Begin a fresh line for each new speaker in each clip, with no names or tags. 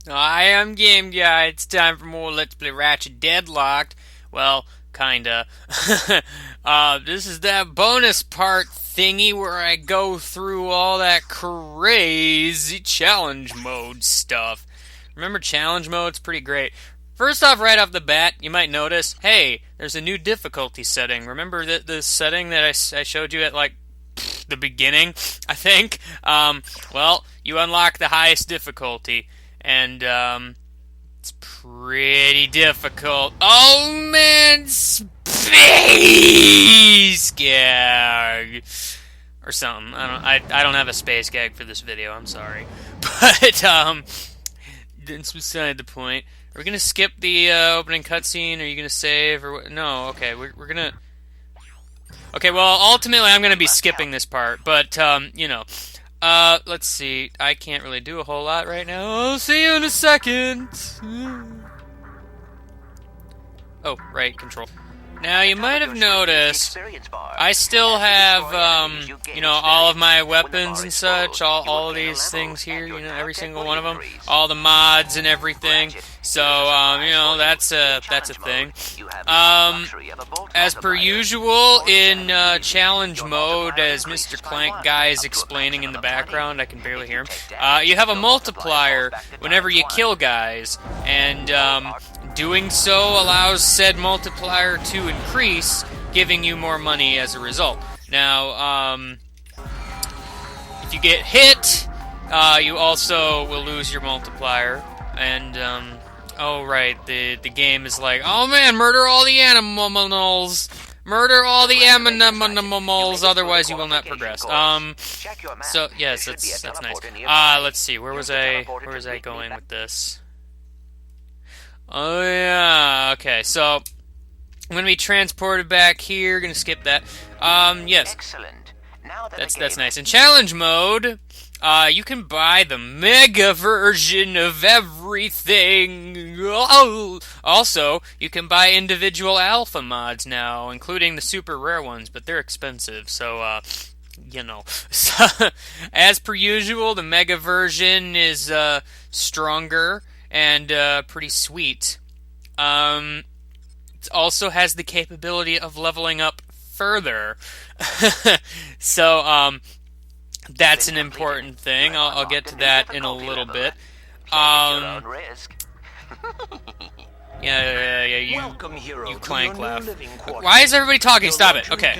I am Game Guy. It's time for more Let's Play Ratchet Deadlocked. Well, kinda. This is that bonus part thingy where I go through all that crazy challenge mode stuff. Remember challenge mode? It's pretty great. First off, right off the bat, you might notice, hey, there's a new difficulty setting. Remember the setting that I showed you at, like, the beginning, I think? Well, you unlock the highest difficulty. And, it's pretty difficult. Oh, man! Space gag! Or something. I don't have a space gag for this video, I'm sorry. But, that's beside the point. Are we gonna skip the, opening cutscene? Are you gonna save, or what? No, okay, we're gonna... Okay, well, ultimately I'm gonna be skipping this part, but, you know... let's see. I can't really do a whole lot right now. I'll see you in a second. Oh, right, control. Now, you might have noticed, I still have, you know, all of my weapons and such, all of these things here, you know, every single one of them, all the mods and everything, so, you know, that's a thing. As per usual, in, challenge mode, as Mr. Clank Guy is explaining in the background, I can barely hear him, you have a multiplier whenever you kill guys, and, doing so allows said multiplier to increase, giving you more money as a result. Now, if you get hit, you also will lose your multiplier. And, oh right, the game is like, oh man, murder all the animals! Murder all the animals, otherwise you will not progress. So, yes, that's nice. Let's see, where was I going with this? Oh yeah, okay, so I'm gonna be transported back here, gonna skip that. Yes.
Excellent. Now
that's nice. In challenge mode, you can buy the mega version of everything. Oh! Also, you can buy individual alpha mods now, including the super rare ones, but they're expensive, so you know. So, as per usual, the mega version is stronger and pretty sweet. It also has the capability of leveling up further. So, that's an important thing. I'll get to that in a little bit. Yeah, you clank laugh. Why is everybody talking? Stop it. Okay,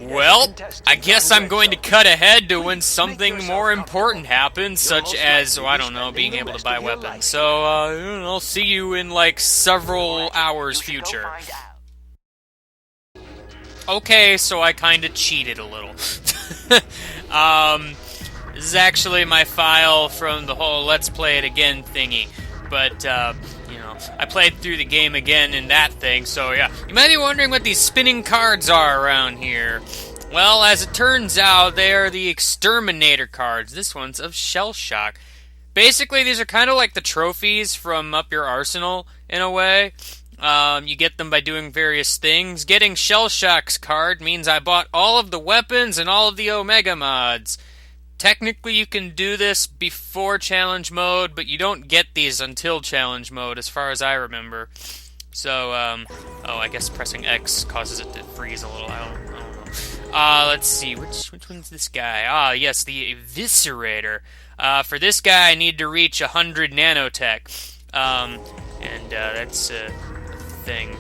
well, I guess I'm going to cut ahead to when something more important happens, such as, I don't know, being able to buy weapons. So, I'll see you in, like, several hours future. Okay, so I kinda cheated a little. This is actually my file from the whole Let's Play It Again thingy. But, you know, I played through the game again in that thing, so yeah. You might be wondering what these spinning cards are around here. Well, as it turns out, they are the exterminator cards. This one's of Shell Shock. Basically, these are kind of like the trophies from up your arsenal, in a way. You get them by doing various things. Getting Shell Shock's card means I bought all of the weapons and all of the Omega mods. Technically, you can do this before challenge mode, but you don't get these until challenge mode, as far as I remember. So, oh, I guess pressing X causes it to freeze a little. I don't know. Let's see, which one's this guy? Yes, the Eviscerator. For this guy, I need to reach 100 nanotech. And that's a thing.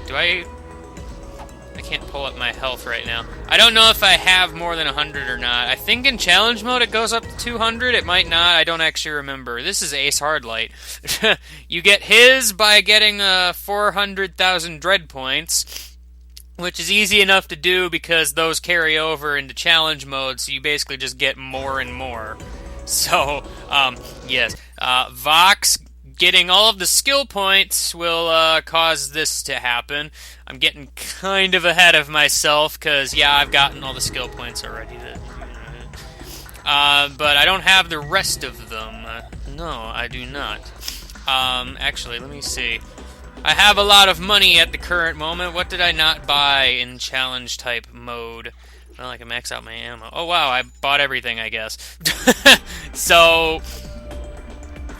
I can't pull up my health right now. I don't know if I have more than 100 or not. I think in challenge mode it goes up to 200. It might not. I don't actually remember. This is Ace Hardlight. You get his by getting 400,000 dread points, which is easy enough to do because those carry over into challenge mode, so you basically just get more and more. So, yes. Vox getting all of the skill points will cause this to happen. I'm getting kind of ahead of myself, because, yeah, I've gotten all the skill points already. But I don't have the rest of them. No, I do not. Actually, let me see. I have a lot of money at the current moment. What did I not buy in challenge-type mode? Well, I can max out my ammo. Oh, wow, I bought everything, I guess. So...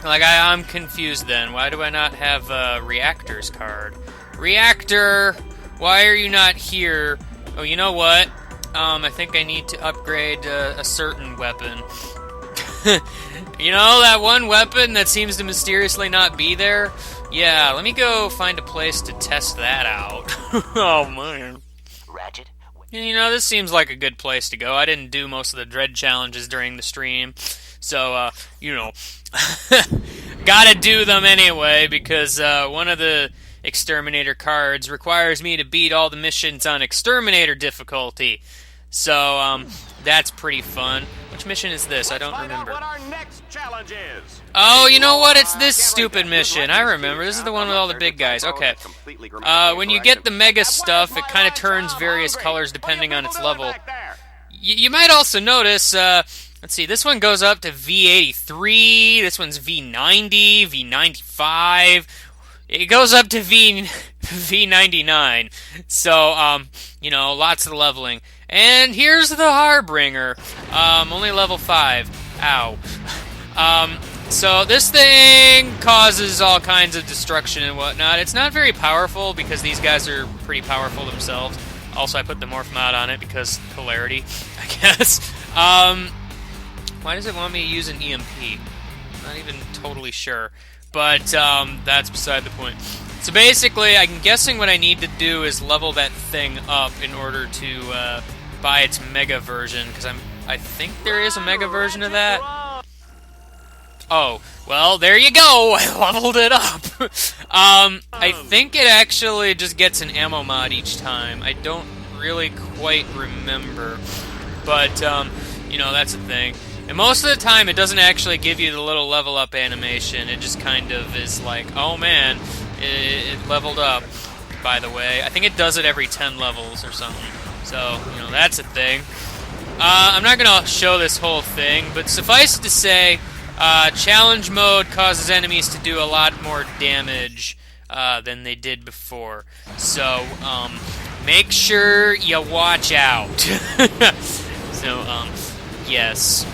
Like, I'm confused then. Why do I not have a Reactor's card? Reactor! Why are you not here? Oh, you know what? I think I need to upgrade a certain weapon. You know, that one weapon that seems to mysteriously not be there? Yeah, let me go find a place to test that out. Oh, man.
Ratchet?
You know, this seems like a good place to go. I didn't do most of the dread challenges during the stream. So, you know, gotta do them anyway, because one of the Exterminator cards requires me to beat all the missions on Exterminator difficulty. So, that's pretty fun. Which mission is this? I don't remember.
What our next challenge is.
Oh, you know what? It's this stupid mission. I remember. This is the one with all the big guys. Okay. When you get the mega stuff, it kind of turns various colors depending on its level. You might also notice... let's see, this one goes up to V83, this one's V90, V95, it goes up to V99, so, you know, lots of leveling. And here's the Harbinger, only level 5, ow. So this thing causes all kinds of destruction and whatnot. It's not very powerful because these guys are pretty powerful themselves. Also, I put the Morph mod on it because polarity, I guess. Why does it want me to use an EMP? Not even totally sure. But, that's beside the point. So basically, I'm guessing what I need to do is level that thing up in order to, buy its mega version, because I think there is a mega version of that. Oh, well, there you go! I leveled it up! I think it actually just gets an ammo mod each time. I don't really quite remember. But, you know, that's the thing. And most of the time, it doesn't actually give you the little level up animation. It just kind of is like, oh man, it leveled up, by the way. I think it does it every 10 levels or something. So, you know, that's a thing. I'm not going to show this whole thing, but suffice to say, challenge mode causes enemies to do a lot more damage than they did before. So, make sure you watch out. So, yes.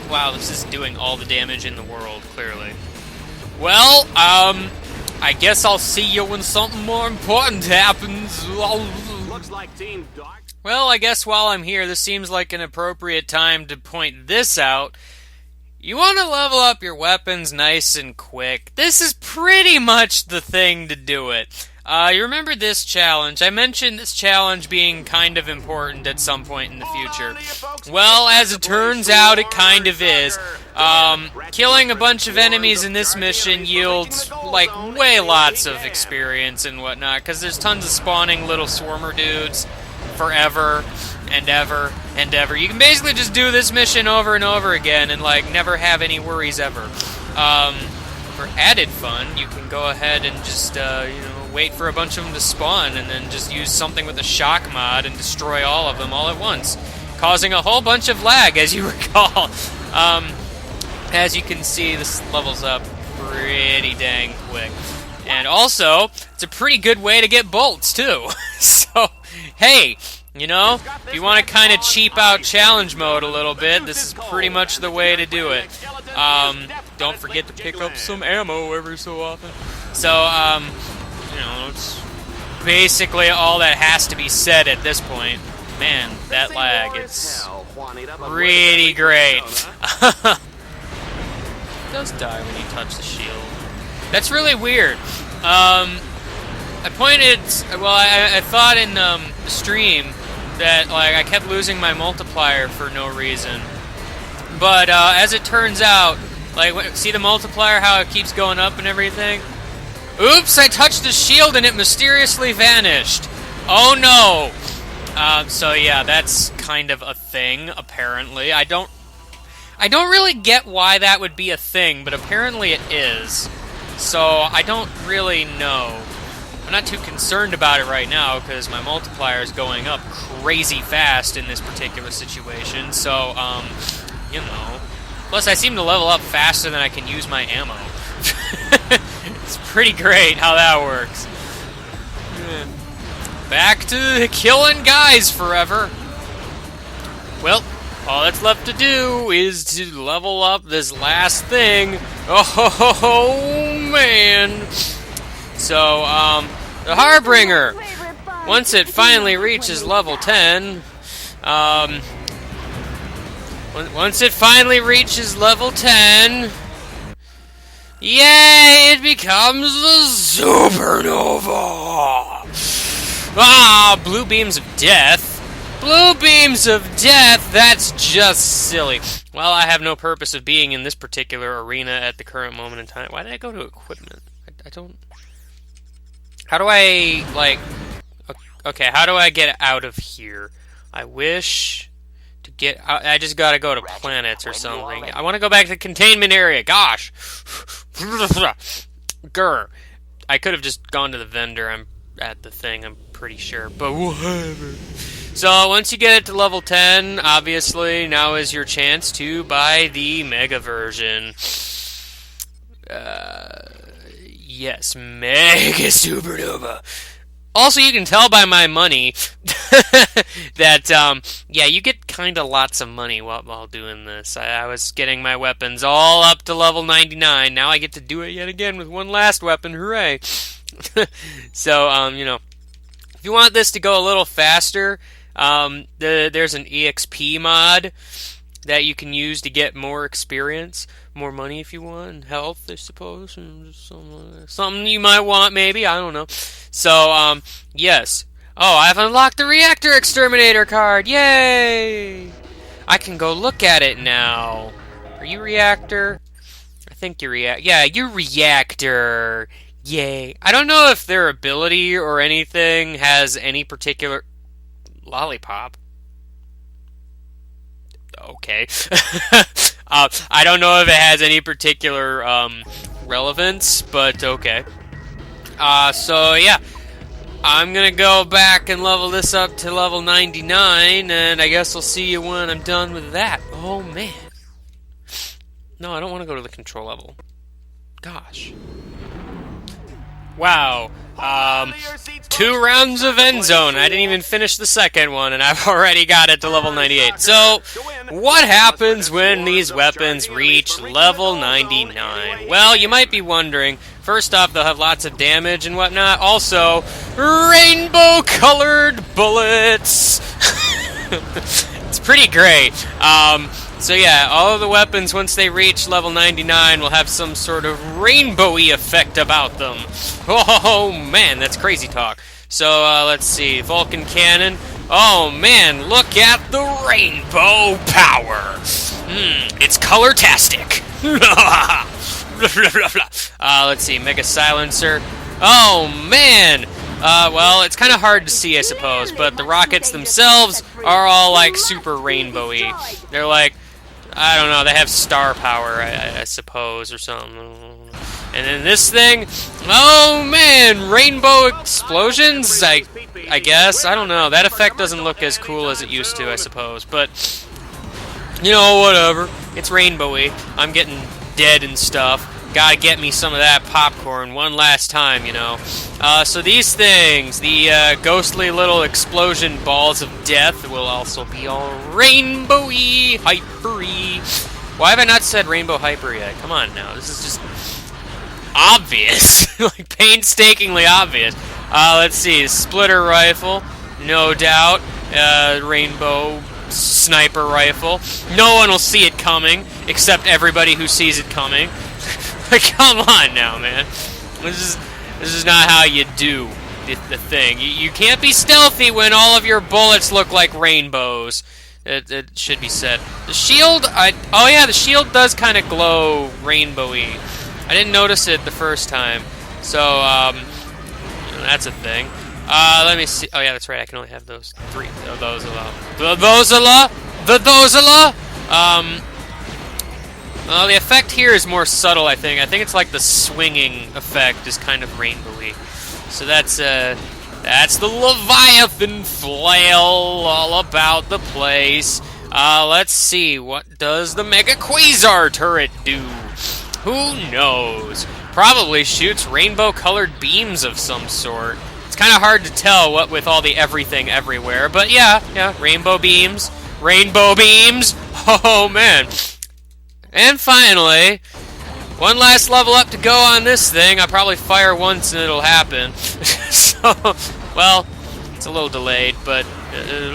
Wow, this is doing all the damage in the world, clearly. Well, I guess I'll see you when something more important happens.
Looks like Team Dark.
Well, I guess while I'm here, this seems like an appropriate time to point this out. You want to level up your weapons nice and quick. This is pretty much the thing to do it. You remember this challenge? I mentioned this challenge being kind of important at some point in the future. Well, as it turns out, it kind of is. Killing a bunch of enemies in this mission yields, like, way lots of experience and whatnot, because there's tons of spawning little swarmer dudes forever and ever and ever. You can basically just do this mission over and over again and, like, never have any worries ever. For added fun, you can go ahead and just, you know, wait for a bunch of them to spawn and then just use something with a shock mod and destroy all of them all at once, causing a whole bunch of lag, as you recall. As you can see, this levels up pretty dang quick. And also, it's a pretty good way to get bolts, too. So, hey, you know, if you want to kind of cheap out challenge mode a little bit, this is pretty much the way to do it. Don't forget to pick up some ammo every so often. So, you know, it's basically all that has to be said at this point. Man, that lag, it's pretty great. It does die when you touch the shield. That's really weird. I thought in the stream that, like, I kept losing my multiplier for no reason. But, as it turns out, like, see the multiplier, how it keeps going up and everything? Oops, I touched the shield and it mysteriously vanished. Oh no! So yeah, that's kind of a thing, apparently. I don't really get why that would be a thing, but apparently it is. So, I don't really know. I'm not too concerned about it right now, because my multiplier is going up crazy fast in this particular situation, so, you know. Plus, I seem to level up faster than I can use my ammo. It's pretty great how that works. Back to killing guys forever. Well, All that's left to do is to level up this last thing. Oh, man. So, the Harbinger. Once it finally reaches level 10, once it finally reaches level 10, yay, it becomes the Supernova! Ah, blue beams of death. Blue beams of death, that's just silly. Well, I have no purpose of being in this particular arena at the current moment in time. Why did I go to equipment? I don't... How do I, like... Okay, how do I get out of here? I wish to get... I just gotta go to planets or something. I want to go back to the containment area. Gosh! Grr. I could have just gone to the vendor. I'm at the thing, I'm pretty sure. But whatever. So, once you get it to level 10, obviously, now is your chance to buy the Mega version. Yes, Mega Supernova. Also, you can tell by my money that, yeah, you get kind of lots of money while doing this. I was getting my weapons all up to level 99. Now I get to do it yet again with one last weapon. Hooray! So, you know, if you want this to go a little faster, there's an EXP mod that you can use to get more experience, more money if you want, and health, I suppose, and something you might want, maybe, I don't know. So, yes. Oh, I've unlocked the Reactor Exterminator card, yay! I can go look at it now. Are you Reactor? I think you're Reactor. Yeah, you're Reactor. Yay. I don't know if their ability or anything has any particular... Lollipop. Okay. I don't know if it has any particular relevance, but okay. So yeah, I'm gonna go back and level this up to level 99, and I guess I'll see you when I'm done with that. Oh man. No, I don't want to go to the control level. Gosh. Wow. 2 rounds of end zone. I didn't even finish the second one, and I've already got it to level 98. So, what happens when these weapons reach level 99? Well, you might be wondering. First off, they'll have lots of damage and whatnot. Also, rainbow-colored bullets. It's pretty great. So yeah, all of the weapons, once they reach level 99, will have some sort of rainbowy effect about them. Oh man, that's crazy talk. So let's see, Vulcan Cannon. Oh man, look at the rainbow power. It's color-tastic. Let's see, Mega Silencer. Oh man. Well, it's kind of hard to see, I suppose, but the rockets themselves are all like super rainbowy. They're like, I don't know, they have star power, I suppose, or something. And then this thing, oh man, rainbow explosions, I guess, I don't know. That effect doesn't look as cool as it used to, I suppose, but, you know, whatever. It's rainbowy. I'm getting dead and stuff. Gotta get me some of that popcorn one last time, you know. So these things, the ghostly little explosion balls of death, will also be all rainbowy, hypery. Why have I not said rainbow hyper yet? Come on now, this is just obvious, like painstakingly obvious. Let's see, splitter rifle, no doubt. Rainbow sniper rifle. No one will see it coming, except everybody who sees it coming. Come on now, man. This is not how you do the thing. You can't be stealthy when all of your bullets look like rainbows. It should be said. The shield, oh yeah, the shield does kind of glow rainbowy. I didn't notice it the first time. So, that's a thing. Let me see. Oh yeah, that's right. I can only have those 3. Those Well, the effect here is more subtle, I think. I think it's like the swinging effect is kind of rainbowy. So that's the Leviathan flail all about the place. Let's see, what does the Mega Quasar turret do? Who knows? Probably shoots rainbow-colored beams of some sort. It's kind of hard to tell what with all the everything everywhere, but yeah, rainbow beams. rainbow beams. Oh, man. And finally, one last level up to go on this thing. I'll probably fire once and it'll happen. So, well, it's a little delayed, but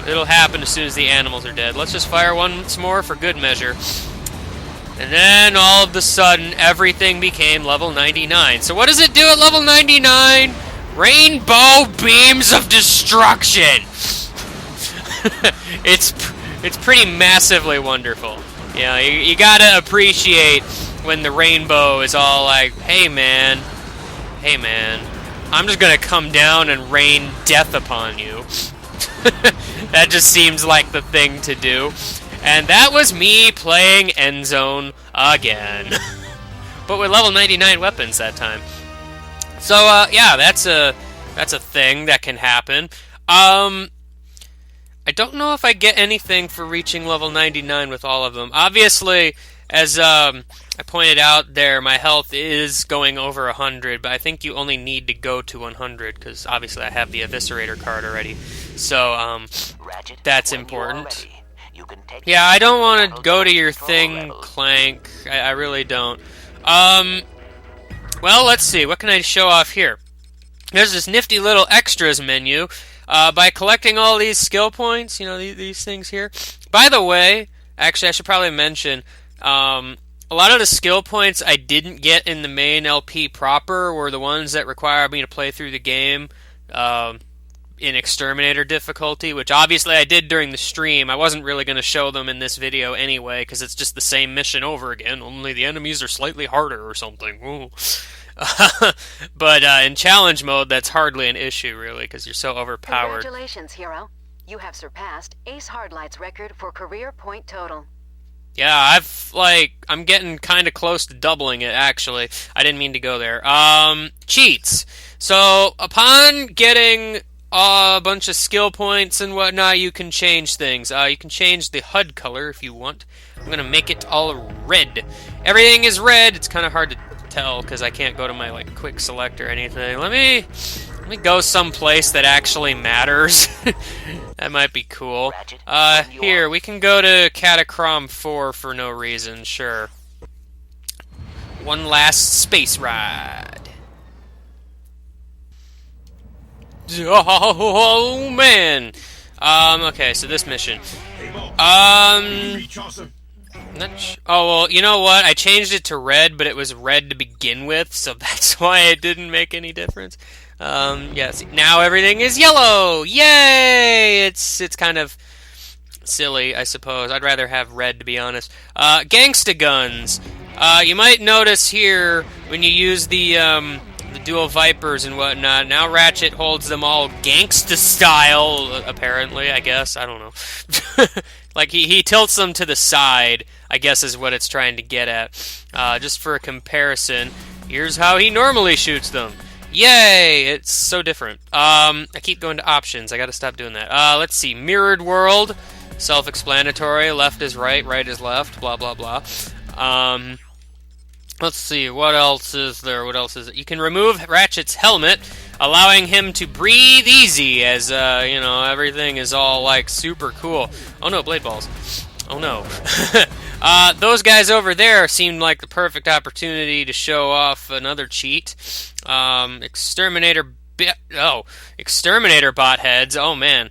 it'll happen as soon as the animals are dead. Let's just fire once more for good measure. And then, all of a sudden, everything became level 99. So what does it do at level 99? Rainbow beams of destruction! It's pretty massively wonderful. You know, you gotta appreciate when the rainbow is all like, hey man, I'm just gonna come down and rain death upon you. That just seems like the thing to do. And that was me playing Endzone again. But with level 99 weapons that time. So, yeah, that's a thing that can happen. I don't know if I get anything for reaching level 99 with all of them. Obviously, as I pointed out there, my health is going over 100, but I think you only need to go to 100, because obviously I have the Eviscerator card already. So, that's important. Yeah, I don't want to go to your thing, Clank. I really don't. Well, let's see. What can I show off here? There's this nifty little extras menu. By collecting all these skill points, you know, these things here. By the way, actually, I should probably mention, a lot of the skill points I didn't get in the main LP proper were the ones that required me to play through the game in Exterminator difficulty, which obviously I did during the stream. I wasn't really going to show them in this video anyway, because it's just the same mission over again, only the enemies are slightly harder or something. But in challenge mode, that's hardly an issue, really, because you're so overpowered.
Congratulations, hero. You have surpassed Ace Hardlight's record for career point total.
Yeah, I'm getting kind of close to doubling it, actually. I didn't mean to go there. Cheats. So, upon getting a bunch of skill points and whatnot, you can change things. You can change the HUD color if you want. I'm going to make it all red. Everything is red. It's kind of hard to tell because I can't go to my quick select or anything. Let me go someplace that actually matters. That might be cool. Here, we can go to Catacrom 4 for no reason, sure. One last space ride. Oh, man! Okay, so this mission. Oh, well, you know what? I changed it to red, but it was red to begin with, so that's why it didn't make any difference. Yes, now everything is yellow! Yay! It's kind of silly, I suppose. I'd rather have red, to be honest. Gangsta guns. You might notice here, when you use the dual Vipers and whatnot, now Ratchet holds them all gangsta style, apparently, I guess. I don't know. He tilts them to the side, I guess is what it's trying to get at. Just for a comparison, here's how he normally shoots them. Yay! It's so different. I keep going to options. I gotta stop doing that. Let's see. Mirrored world. Self-explanatory. Left is right, right is left. Blah, blah, blah. Let's see. What else is there? What else is it? You can remove Ratchet's helmet, allowing him to breathe easy as, everything is all, super cool. Oh, no, blade balls. Oh, no. Those guys over there seemed like the perfect opportunity to show off another cheat. Exterminator bot heads. Oh, man.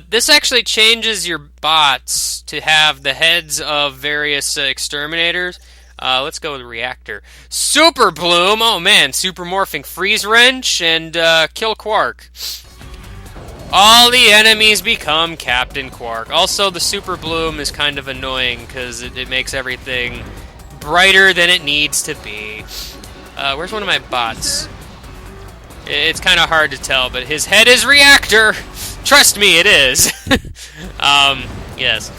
This actually changes your bots to have the heads of various exterminators. Let's go with Reactor. Super Bloom! Oh, man. Super Morphing Freeze Wrench and Kill Quark. All the enemies become Captain Quark. Also, the Super Bloom is kind of annoying because it makes everything brighter than it needs to be. Where's one of my bots? It's kind of hard to tell, but his head is Reactor! Trust me, it is! Yes.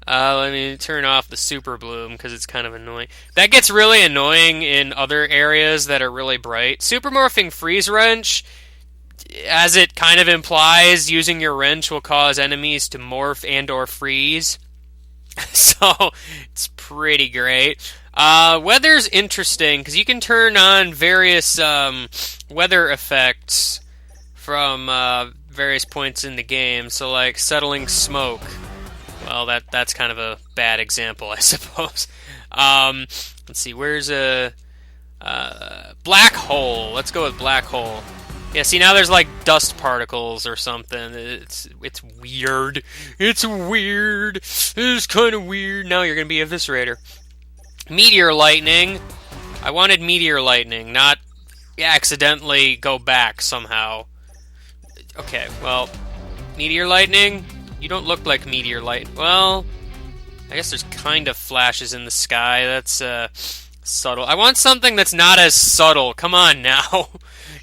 Let me turn off the Super Bloom because it's kind of annoying. That gets really annoying in other areas that are really bright. Super Morphing Freeze Wrench, as it kind of implies, using your wrench will cause enemies to morph and or freeze. So, it's pretty great. Weather's interesting, because you can turn on various weather effects from various points in the game. So, like settling smoke. well, that's kind of a bad example, I suppose. Let's see, where's a black hole? Let's go with black hole. Yeah, see, now there's like dust particles or something. It's weird. It's weird. It's kind of weird. Now you're gonna be eviscerator. Meteor lightning. I wanted meteor lightning, not accidentally go back somehow. Okay, well, meteor lightning. You don't look like meteor light. Well, I guess there's kind of flashes in the sky. That's subtle. I want something that's not as subtle. Come on now.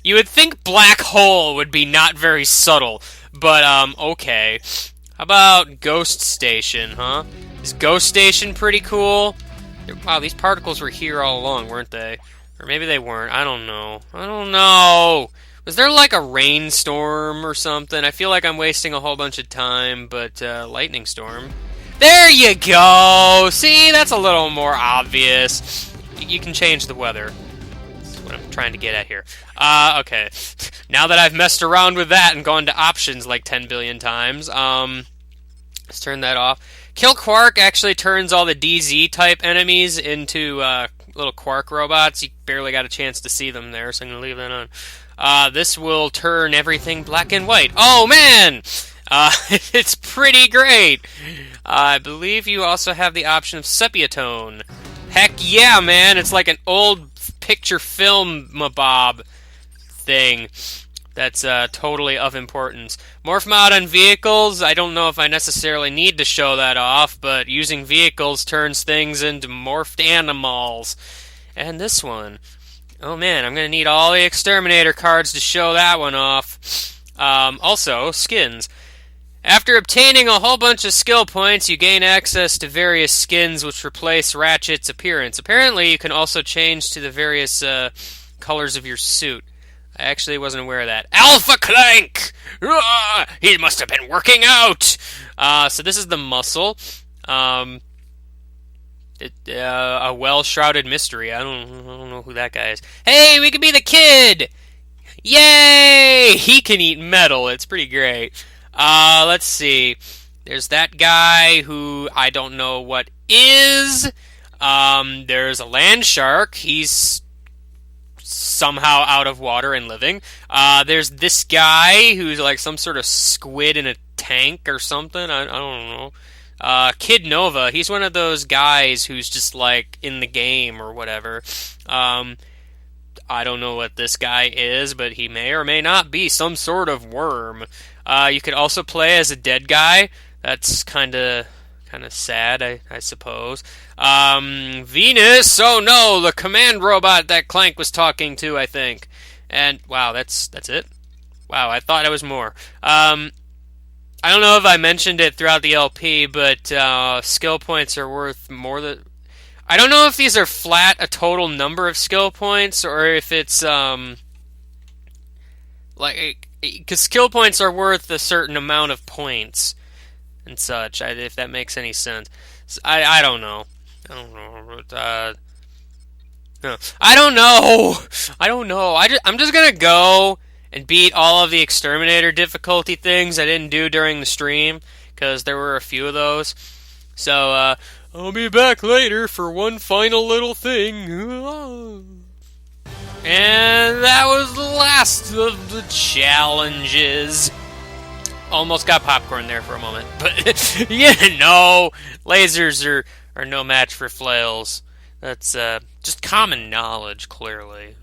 You would think black hole would be not very subtle, but okay. How about ghost station, huh? Is ghost station pretty cool? Wow, these particles were here all along, weren't they? Or maybe they weren't. I don't know. I don't know. Was there like a rainstorm or something? I feel like I'm wasting a whole bunch of time, but lightning storm. There you go! See, that's a little more obvious. You can change the weather. That's what I'm trying to get at here. Okay. Now that I've messed around with that and gone to options like 10 billion times, let's turn that off. Kill Quark actually turns all the DZ-type enemies into little Quark robots. You barely got a chance to see them there, so I'm going to leave that on. This will turn everything black and white. Oh, man! It's pretty great. I believe you also have the option of sepia tone. Heck yeah, man! It's like an old picture film mabob thing that's totally of importance. Morph mod on vehicles. I don't know if I necessarily need to show that off, but using vehicles turns things into morphed animals. And this one. Oh man, I'm going to need all the exterminator cards to show that one off. Also, skins. After obtaining a whole bunch of skill points, you gain access to various skins which replace Ratchet's appearance. Apparently, you can also change to the various colors of your suit. I actually wasn't aware of that. Alpha Clank! He must have been working out! So this is the muscle. A well-shrouded mystery. I don't know who that guy is. Hey, we can be the kid! Yay! He can eat metal. It's pretty great. Let's see. There's that guy who I don't know what is. There's a land shark. He's somehow out of water and living. There's this guy who's like some sort of squid in a tank or something. I don't know. Kid Nova. He's one of those guys who's just like in the game or whatever. I don't know what this guy is, but he may or may not be some sort of worm. You could also play as a dead guy. That's kind of sad, I suppose. Venus! Oh no, the command robot that Clank was talking to, I think. And, wow, that's it? Wow, I thought it was more. I don't know if I mentioned it throughout the LP, but skill points are worth more than... I don't know if these are flat a total number of skill points, or if it's, because skill points are worth a certain amount of points and such, if that makes any sense. I don't know. I don't know. No. I don't know. I'm just gonna go and beat all of the exterminator difficulty things I didn't do during the stream, because there were a few of those. So, I'll be back later for one final little thing. And that was the last of the challenges. Almost got popcorn there for a moment. But, lasers are no match for flails. That's just common knowledge, clearly.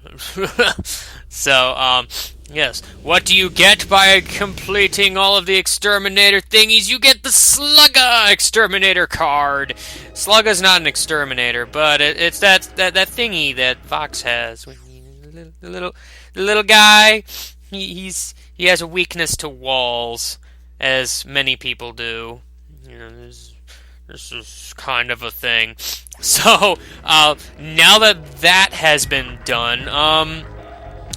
So, yes. What do you get by completing all of the exterminator thingies? You get the Slugga exterminator card. Slugga's not an exterminator, but it's that thingy that Fox has. The little guy, he has a weakness to walls, as many people do. You know, this is kind of a thing. So, now that has been done,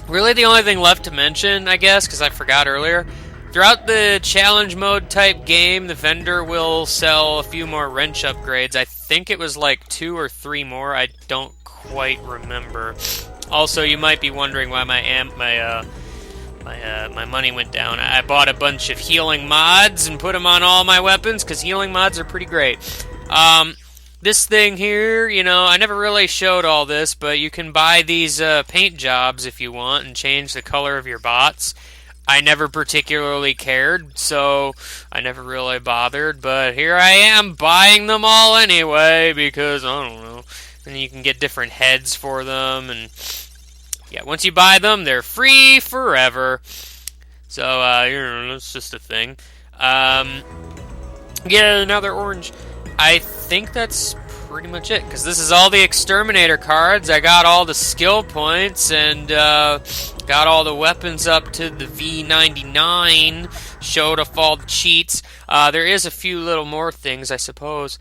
really the only thing left to mention, I guess, because I forgot earlier, throughout the challenge mode type game, the vendor will sell a few more wrench upgrades. I think it was like 2 or 3 more. I don't quite remember. Also, you might be wondering why my my money went down. I bought a bunch of healing mods and put them on all my weapons, because healing mods are pretty great. This thing here, I never really showed all this, but you can buy these paint jobs if you want and change the color of your bots. I never particularly cared, so I never really bothered, but here I am buying them all anyway, because, I don't know, and you can get different heads for them, and yeah, once you buy them, they're free forever. So, that's just a thing. Yeah, now they're orange. I think that's pretty much it, because this is all the Exterminator cards. I got all the skill points, and got all the weapons up to the V99, showed off all the cheats. There is a few little more things, I suppose.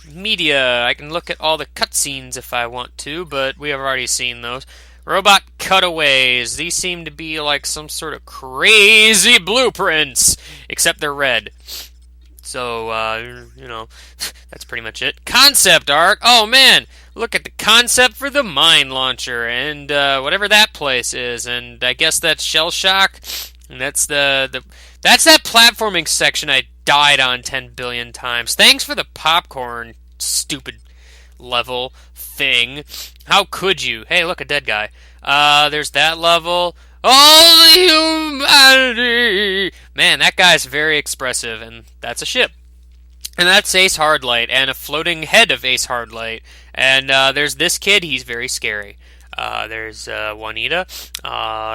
Media, I can look at all the cutscenes if I want to, but we have already seen those. Robot cutaways, these seem to be like some sort of crazy blueprints, except they're red. So, that's pretty much it. Concept art! Oh man, look at the concept for the mine launcher, and whatever that place is, and I guess that's Shell Shock, and that's that's that platforming section I died on 10 billion times. Thanks for the popcorn, stupid level thing. How could you? Hey, look, a dead guy. There's that level. All humanity! Man, that guy's very expressive, and that's a ship. And that's Ace Hardlight, and a floating head of Ace Hardlight. And there's this kid, he's very scary. There's Juanita,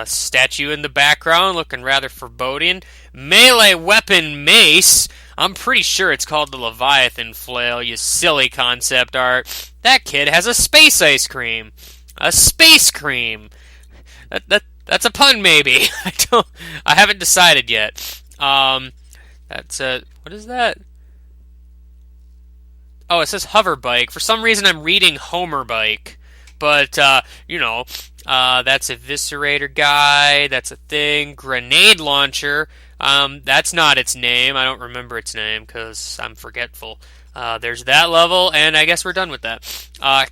statue in the background, looking rather foreboding. Melee weapon mace. I'm pretty sure it's called the Leviathan flail, you silly concept art. That kid has a space ice cream. A space cream. That's a pun, maybe. I haven't decided yet. That's what is that? Oh, it says hover bike. For some reason, I'm reading Homer bike, but that's a eviscerator guy. That's a thing. Grenade launcher. That's not its name. I don't remember its name because I'm forgetful. There's that level, and I guess we're done with that.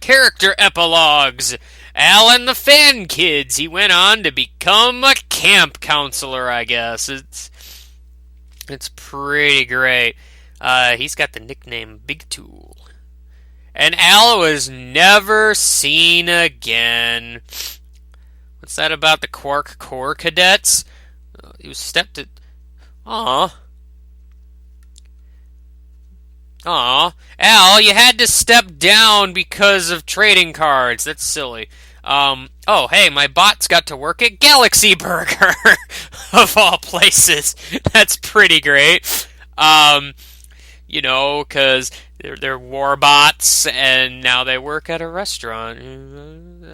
Character epilogues. Al and the Fan Kids. He went on to become a camp counselor, I guess. It's pretty great. He's got the nickname Big Tool. And Al was never seen again. What's that about the Quark Corps cadets? He was stepped at... Aw, Al, you had to step down because of trading cards. That's silly. Oh, hey, my bots got to work at Galaxy Burger, of all places. That's pretty great. Because they're war bots, and now they work at a restaurant.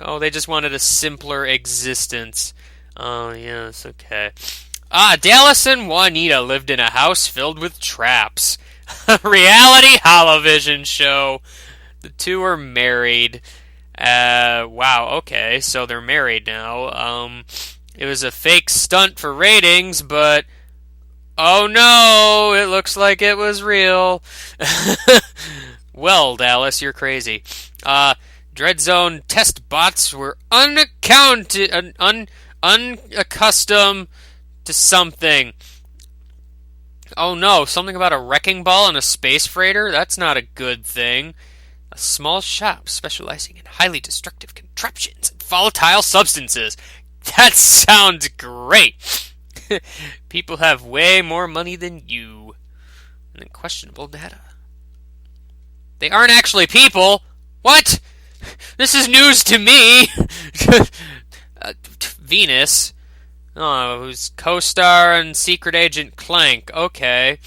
Oh, they just wanted a simpler existence. Oh, yes, okay. Dallas and Juanita lived in a house filled with traps. A reality holovision show. The two are married. Wow, okay, so they're married now. It was a fake stunt for ratings, but oh no, it looks like it was real. Well, Dallas, you're crazy. Dread Zone test bots were unaccustomed to something. Oh no, something about a wrecking ball and a space freighter? That's not a good thing. A small shop specializing in highly destructive contraptions and volatile substances. That sounds great. People have way more money than you. And then questionable data. They aren't actually people. What? This is news to me. Venus. Oh, who's co-star and Secret Agent Clank. Okay.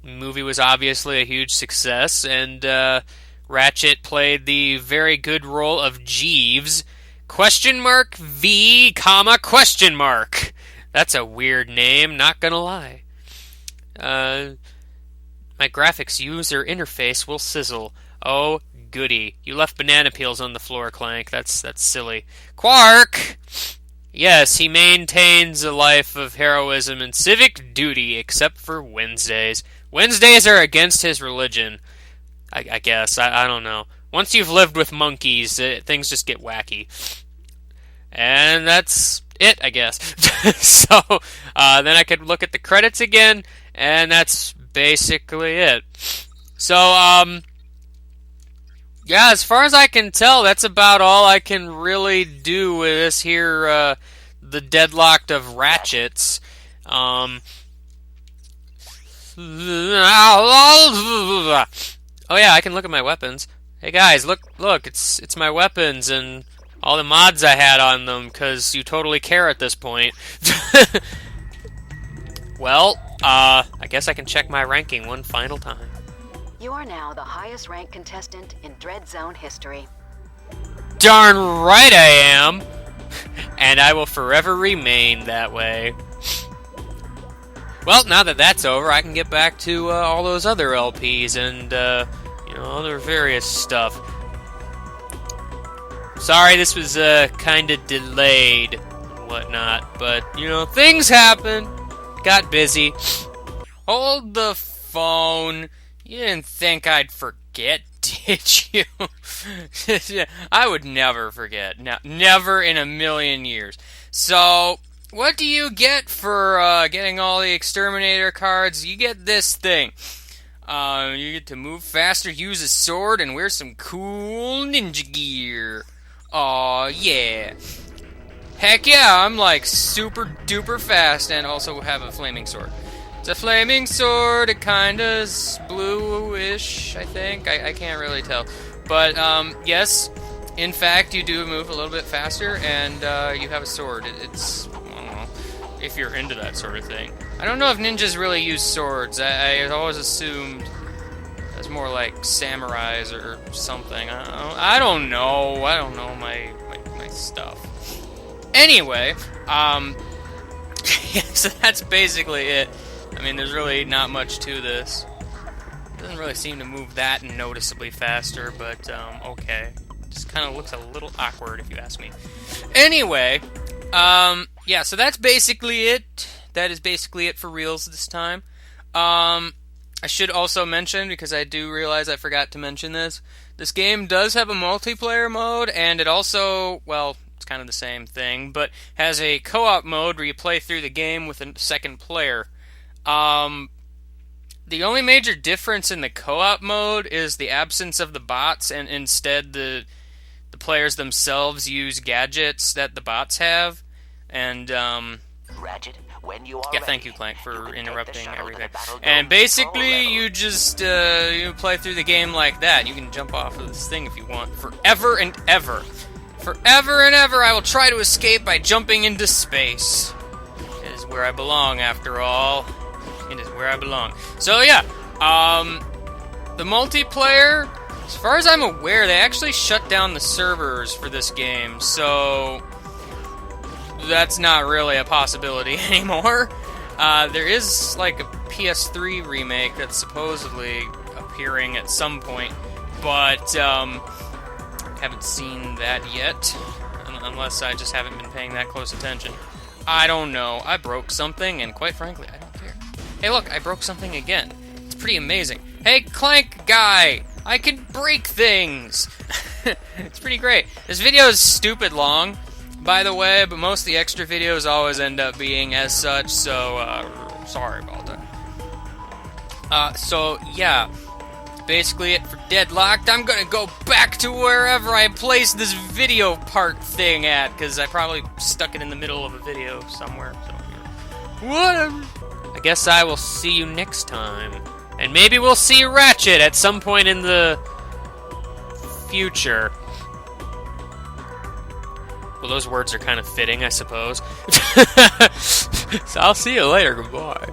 Movie was obviously a huge success, and Ratchet played the very good role of Jeeves. V, question mark. That's a weird name, not gonna lie. My graphics user interface will sizzle. Oh, goody. You left banana peels on the floor, Clank. That's silly. Quark! Yes, he maintains a life of heroism and civic duty, except for Wednesdays. Wednesdays are against his religion, I guess. I don't know. Once you've lived with monkeys, things just get wacky. And that's it, I guess. So then I could look at the credits again, and that's basically it. So, yeah, as far as I can tell, that's about all I can really do with this here, the Deadlocked of Ratchets. Oh yeah, I can look at my weapons. Hey guys, look, it's my weapons and all the mods I had on them, because you totally care at this point. Well, I guess I can check my ranking one final time.
You are now the highest ranked contestant in Dread Zone history.
Darn right I am! And I will forever remain that way. Well, now that that's over, I can get back to all those other LPs and, other various stuff. Sorry this was kind of delayed and whatnot, but, things happen. Got busy. Hold the phone. You didn't think I'd forget, did you? I would never forget. Never in a million years. So, what do you get for getting all the exterminator cards? You get this thing. You get to move faster, use a sword, and wear some cool ninja gear. Aw, yeah. Heck yeah, I'm like super duper fast and also have a flaming sword. It's a flaming sword, it kinda's bluish, I think. I can't really tell. But, yes, in fact, you do move a little bit faster, and you have a sword. It's, I don't know, if you're into that sort of thing. I don't know if ninjas really use swords. I always assumed it's more like samurais or something. I don't know my stuff. Anyway, so that's basically it. I mean, there's really not much to this. It doesn't really seem to move that noticeably faster, but, okay. Just kind of looks a little awkward, if you ask me. Anyway, yeah, so that's basically it. That is basically it for reals this time. I should also mention, because I do realize I forgot to mention this game does have a multiplayer mode, and it also, well, it's kind of the same thing, but has a co-op mode where you play through the game with a second player. The only major difference in the co-op mode is the absence of the bots, and instead the players themselves use gadgets that the bots have. And
Ratchet, when you are
yeah, thank you, Clank, for interrupting everything. And basically, you just you play through the game like that. You can jump off of this thing if you want, forever and ever. Forever and ever, I will try to escape by jumping into space. It is where I belong, after all. It is where I belong. So yeah, the multiplayer, as far as I'm aware, they actually shut down the servers for this game, so that's not really a possibility anymore. There is like a PS3 remake that's supposedly appearing at some point, but haven't seen that yet, unless I just haven't been paying that close attention. I don't know. I broke something, and quite frankly, I don't care. Hey look, I broke something again. It's pretty amazing. Hey, Clank guy! I can break things! It's pretty great. This video is stupid long, by the way, but most of the extra videos always end up being as such, so, sorry about that. So, yeah. Basically it for Deadlocked. I'm gonna go back to wherever I placed this video part thing at, because I probably stuck it in the middle of a video somewhere. So, whatever. I guess I will see you next time. And maybe we'll see Ratchet at some point in the future. Well, those words are kind of fitting, I suppose. So I'll see you later. Goodbye.